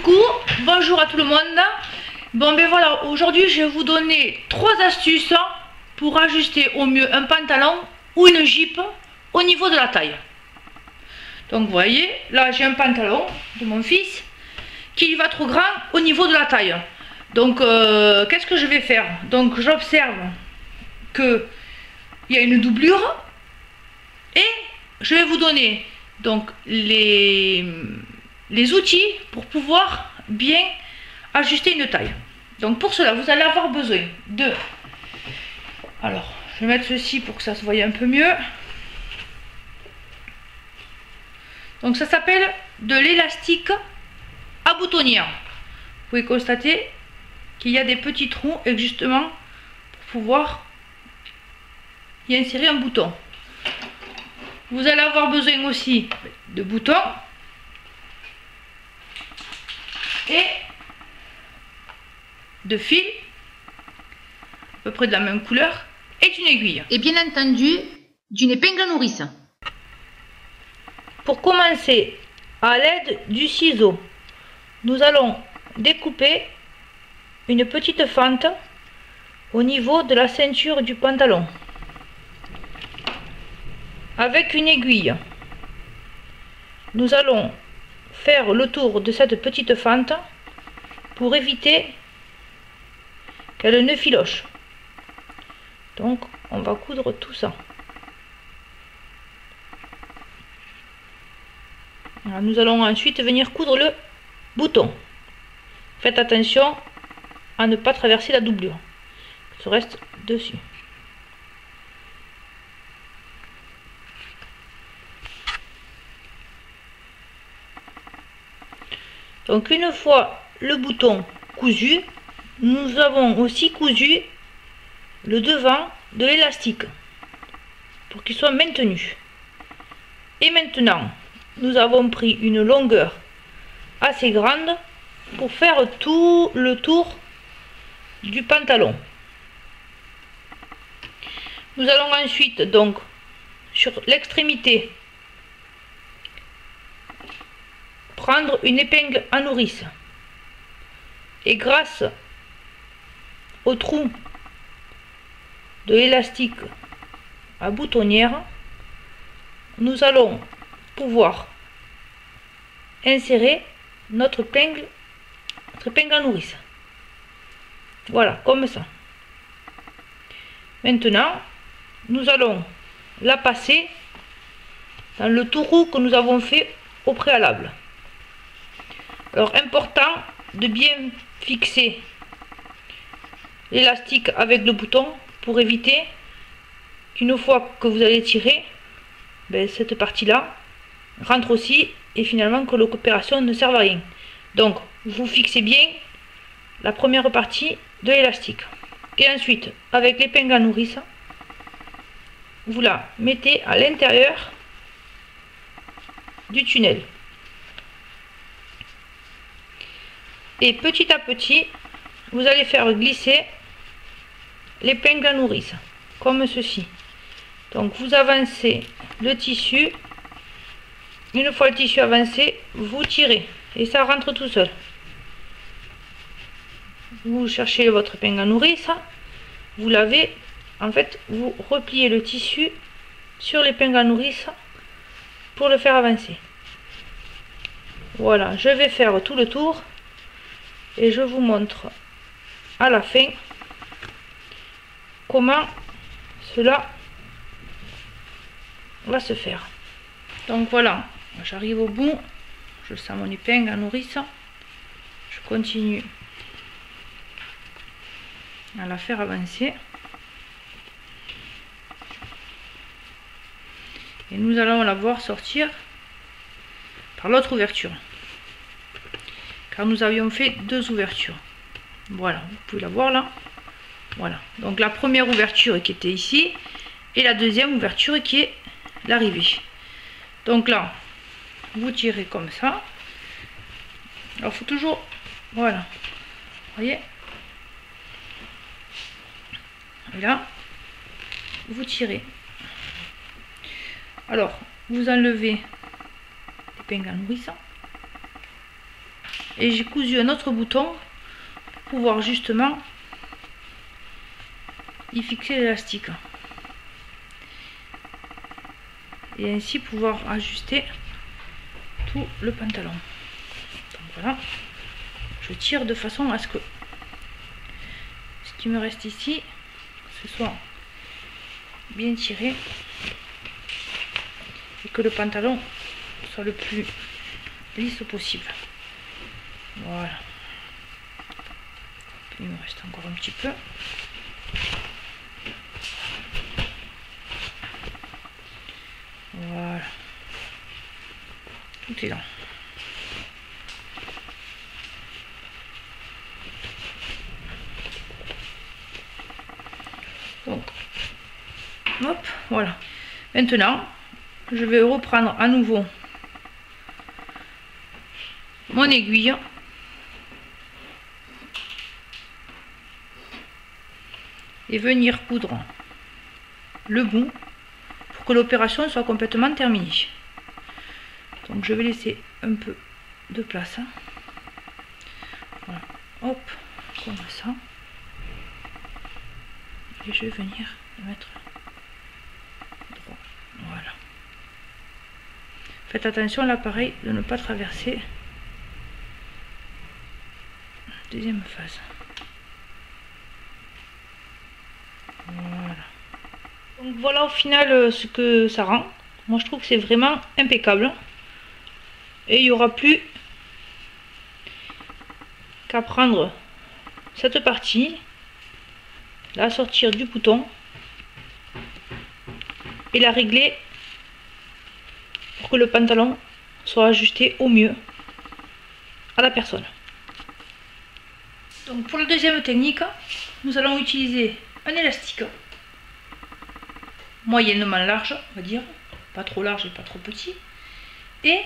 Coucou, bonjour à tout le monde. Bon ben voilà, aujourd'hui je vais vous donner 3 astuces pour ajuster au mieux un pantalon ou une jupe au niveau de la taille. Donc vous voyez, là j'ai un pantalon de mon fils qui va trop grand au niveau de la taille. Donc qu'est-ce que je vais faire? Donc j'observe que il y a une doublure et je vais vous donner donc les outils pour pouvoir bien ajuster une taille. Donc pour cela vous allez avoir besoin de, alors je vais mettre ceci pour que ça se voie un peu mieux. Donc ça s'appelle de l'élastique à boutonnière. Vous pouvez constater qu'il y a des petits trous et justement pour pouvoir y insérer un bouton. Vous allez avoir besoin aussi de boutons et de fils à peu près de la même couleur et d'une aiguille. Et bien entendu, d'une épingle à nourrice. Pour commencer, à l'aide du ciseau, nous allons découper une petite fente au niveau de la ceinture du pantalon. Avec une aiguille, nous allons faire le tour de cette petite fente pour éviter qu'elle ne filoche. Donc on va coudre tout ça. Alors, nous allons ensuite venir coudre le bouton. Faites attention à ne pas traverser la doublure. Ça reste dessus. Donc une fois le bouton cousu, nous avons aussi cousu le devant de l'élastique pour qu'il soit maintenu. Et maintenant, nous avons pris une longueur assez grande pour faire tout le tour du pantalon. Nous allons ensuite donc sur l'extrémité prendre une épingle à nourrice et grâce au trou de l'élastique à boutonnière, nous allons pouvoir insérer notre épingle à nourrice. Voilà, comme ça. Maintenant, nous allons la passer dans le tourreau que nous avons fait au préalable. Alors, important de bien fixer l'élastique avec le bouton pour éviter qu'une fois que vous allez tirer, cette partie-là rentre aussi et finalement que l'opération ne serve à rien. Donc, vous fixez bien la première partie de l'élastique. Et ensuite, avec l'épingle à nourrice, vous la mettez à l'intérieur du tunnel. Et petit à petit, vous allez faire glisser l'épingle à nourrice, comme ceci. Donc vous avancez le tissu. Une fois le tissu avancé, vous tirez et ça rentre tout seul. Vous cherchez votre épingle à nourrice, vous l'avez, en fait, vous repliez le tissu sur l'épingle à nourrice pour le faire avancer. Voilà, je vais faire tout le tour et je vous montre à la fin comment cela va se faire. Donc voilà, j'arrive au bout, je sens mon épingle à nourrice, je continue à la faire avancer et nous allons la voir sortir par l'autre ouverture, car nous avions fait 2 ouvertures. Voilà, vous pouvez la voir là. Voilà, donc la première ouverture qui était ici et la deuxième ouverture qui est l'arrivée. Donc là, vous tirez comme ça. Alors il faut toujours, voilà, vous voyez, et là vous tirez. Alors vous enlevez l'épingle à nourrice Et j'ai cousu un autre bouton pour pouvoir justement y fixer l'élastique. Et ainsi pouvoir ajuster tout le pantalon. Donc voilà, je tire de façon à ce que ce qui me reste ici, ce soit bien tiré et que le pantalon soit le plus lisse possible. Voilà. Il me reste encore un petit peu. Voilà. Tout est là. Donc, hop, voilà. Maintenant, je vais reprendre à nouveau mon aiguille et venir coudre le bout pour que l'opération soit complètement terminée. Donc je vais laisser un peu de place. Voilà. Hop, comme ça. Et je vais venir le mettre droit. Voilà. Faites attention là pareil de ne pas traverser la deuxième phase. Voilà. Donc voilà au final ce que ça rend. Moi je trouve que c'est vraiment impeccable. Et il n'y aura plus qu'à prendre cette partie, la sortir du bouton et la régler pour que le pantalon soit ajusté au mieux à la personne. Donc pour la deuxième technique, nous allons utiliser un élastique moyennement large, on va dire, pas trop large et pas trop petit, et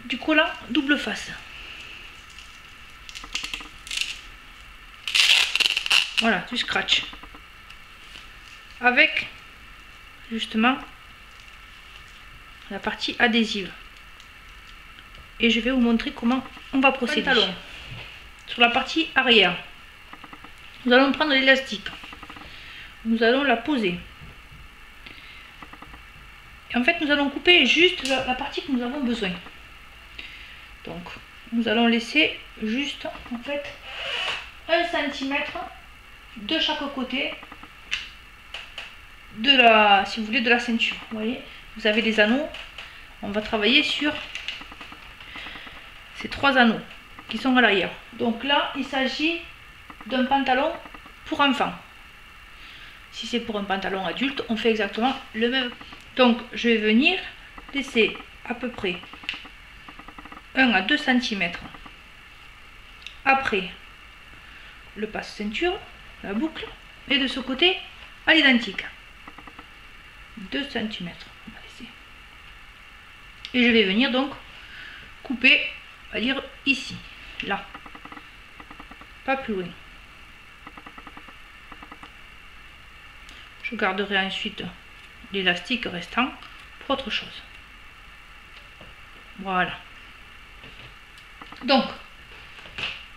du collant double face. Voilà, du scratch avec justement la partie adhésive. Et je vais vous montrer comment on va procéder. Pantalon. Sur la partie arrière, nous allons prendre l'élastique, nous allons la poser et en fait nous allons couper juste la partie que nous avons besoin. Donc nous allons laisser juste en fait 1 cm de chaque côté de la, si vous voulez, de la ceinture. Vous voyez, vous avez les anneaux, on va travailler sur ces 3 anneaux qui sont à l'arrière. Donc là il s'agit d'un pantalon pour enfants. Si c'est pour un pantalon adulte, on fait exactement le même. Donc je vais venir laisser à peu près 1 à 2 cm après le passe-ceinture, la boucle, et de ce côté à l'identique 2 cm on va laisser. Et je vais venir donc couper, on va dire ici, là, pas plus loin. Je garderai ensuite l'élastique restant pour autre chose. Voilà. Donc,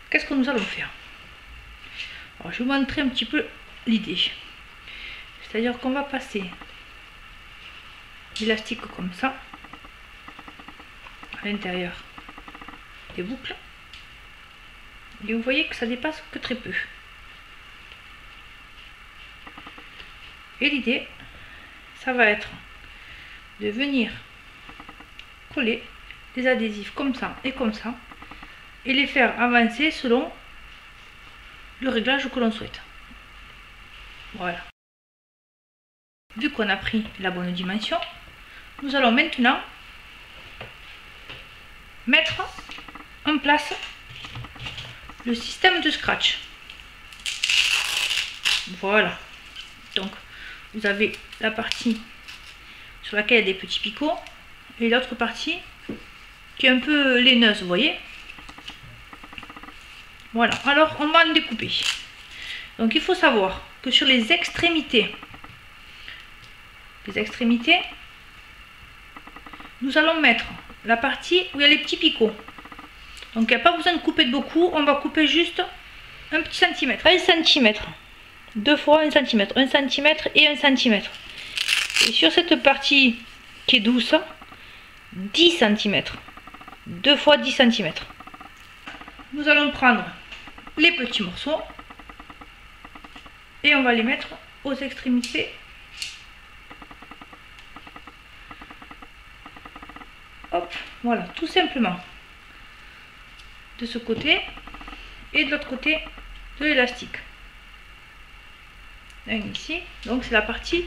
qu'est-ce que nous allons faire? Alors, je vais vous montrer un petit peu l'idée. C'est-à-dire qu'on va passer l'élastique comme ça à l'intérieur des boucles. Et vous voyez que ça dépasse que très peu. Et l'idée, ça va être de venir coller des adhésifs comme ça et comme ça et les faire avancer selon le réglage que l'on souhaite. Voilà. Vu qu'on a pris la bonne dimension, nous allons maintenant mettre en place le système de scratch. Voilà. Donc vous avez la partie sur laquelle il y a des petits picots et l'autre partie qui est un peu laineuse, vous voyez. Voilà, alors on va en découper. Donc il faut savoir que sur les extrémités, nous allons mettre la partie où il y a les petits picots. Donc il n'y a pas besoin de couper de beaucoup, on va couper juste un petit centimètre. 1 cm, 2 fois 1 cm, 1 cm et 1 cm. Et sur cette partie qui est douce, 10 cm, 2 fois 10 cm. Nous allons prendre les petits morceaux et on va les mettre aux extrémités. Hop, voilà, tout simplement. De ce côté et de l'autre côté de l'élastique. Ici, donc c'est la partie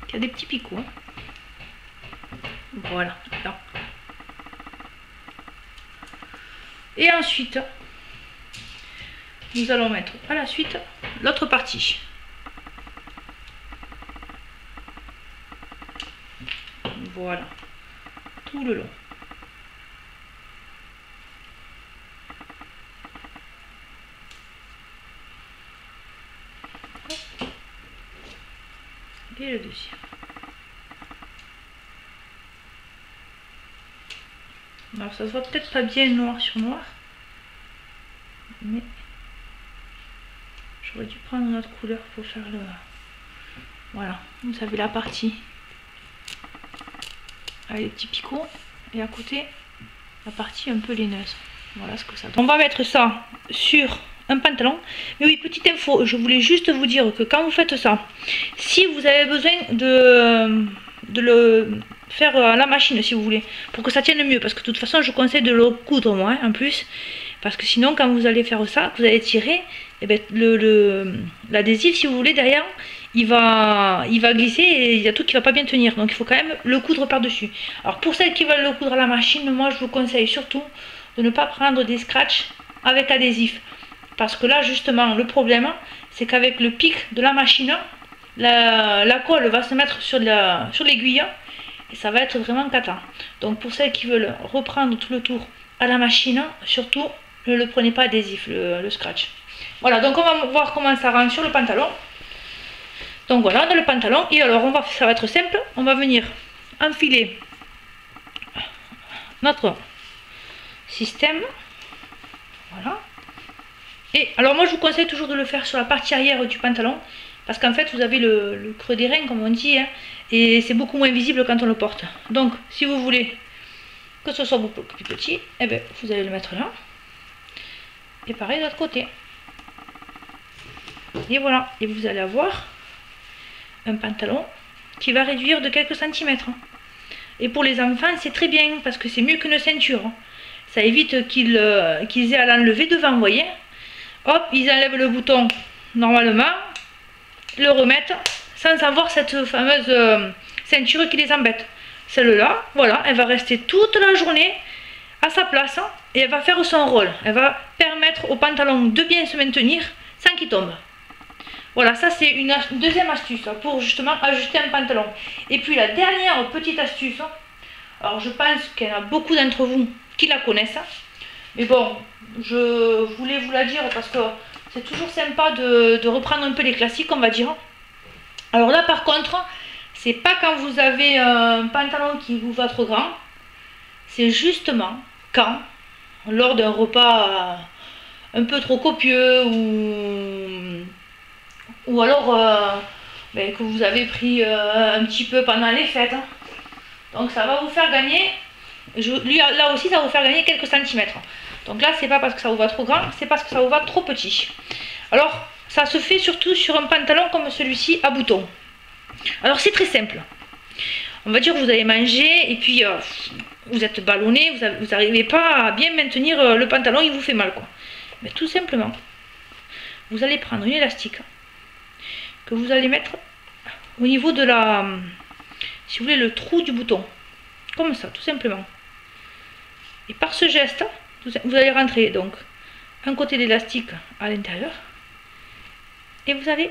qui a des petits picots. Voilà. Là. Et ensuite, nous allons mettre à la suite l'autre partie. Voilà, tout le long. Et le deuxième. Alors ça se voit peut-être pas bien noir sur noir, mais j'aurais dû prendre une autre couleur pour faire le... Voilà, vous avez la partie avec les petits picots et à côté la partie un peu laineuse. Voilà ce que ça donne. On va mettre ça sur un pantalon. Mais oui, petite info, je voulais juste vous dire que quand vous faites ça, si vous avez besoin de le faire à la machine, si vous voulez, pour que ça tienne mieux, parce que de toute façon je conseille de le coudre moi en plus, parce que sinon quand vous allez faire ça, vous allez tirer, et ben, l'adhésif, si vous voulez, derrière il va glisser et il y a tout qui va pas bien tenir, donc il faut quand même le coudre par dessus. Alors pour celles qui veulent le coudre à la machine, moi je vous conseille surtout de ne pas prendre des scratchs avec adhésif, parce que là justement le problème c'est qu'avec le pic de la machine, la colle va se mettre sur l'aiguille et ça va être vraiment cata. Donc pour celles qui veulent reprendre tout le tour à la machine, surtout ne le prenez pas adhésif, le scratch. Voilà, donc on va voir comment ça rend sur le pantalon. Donc voilà, on a le pantalon et alors ça va être simple, on va venir enfiler notre système. Voilà. Et alors moi je vous conseille toujours de le faire sur la partie arrière du pantalon, parce qu'en fait vous avez le creux des reins comme on dit, hein, et c'est beaucoup moins visible quand on le porte. Donc si vous voulez que ce soit beaucoup plus petit, eh bien, vous allez le mettre là. Et pareil de l'autre côté. Et voilà, et vous allez avoir un pantalon qui va réduire de quelques centimètres. Et pour les enfants c'est très bien, parce que c'est mieux qu'une ceinture. Ça évite qu'ils aient à l'enlever devant, vous voyez. Hop, ils enlèvent le bouton normalement, le remettent sans avoir cette fameuse ceinture qui les embête. Celle-là, voilà, elle va rester toute la journée à sa place et elle va faire son rôle. Elle va permettre au pantalon de bien se maintenir sans qu'il tombe. Voilà, ça c'est une deuxième astuce pour justement ajuster un pantalon. Et puis la dernière petite astuce, alors je pense qu'il y en a beaucoup d'entre vous qui la connaissent, mais bon, je voulais vous la dire parce que c'est toujours sympa de reprendre un peu les classiques, on va dire. Alors là par contre, c'est pas quand vous avez un pantalon qui vous va trop grand, c'est justement quand, lors d'un repas un peu trop copieux ou alors que vous avez pris un petit peu pendant les fêtes. Donc ça va vous faire gagner, là aussi ça va vous faire gagner quelques centimètres. Donc là c'est pas parce que ça vous va trop grand, c'est parce que ça vous va trop petit. Alors ça se fait surtout sur un pantalon comme celui-ci à boutons. Alors c'est très simple. On va dire que vous allez manger et puis vous êtes ballonné, vous n'arrivez pas à bien maintenir le pantalon, il vous fait mal quoi. Mais tout simplement, vous allez prendre une élastique que vous allez mettre au niveau de la, si vous voulez, le trou du bouton. Comme ça, tout simplement. Et par ce geste, vous allez rentrer donc un côté d'élastique à l'intérieur et vous allez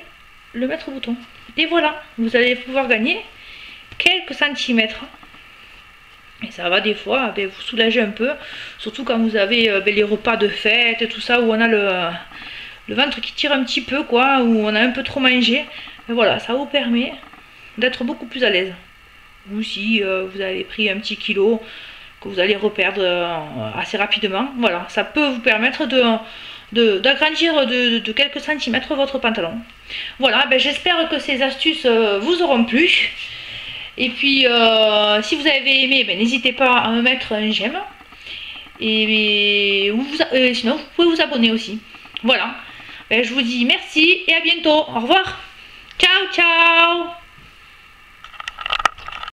le mettre au bouton. Et voilà, vous allez pouvoir gagner quelques centimètres. Et ça va des fois vous soulager un peu, surtout quand vous avez les repas de fête et tout ça, où on a le ventre qui tire un petit peu, quoi, où on a un peu trop mangé. Et voilà, ça vous permet d'être beaucoup plus à l'aise. Ou si vous avez pris un petit kilo, que vous allez reperdre assez rapidement. Voilà, ça peut vous permettre d'agrandir de quelques centimètres votre pantalon. Voilà, ben, j'espère que ces astuces vous auront plu. Et puis, si vous avez aimé, ben, n'hésitez pas à me mettre un j'aime. Et sinon, vous pouvez vous abonner aussi. Voilà, ben, je vous dis merci et à bientôt. Au revoir. Ciao, ciao.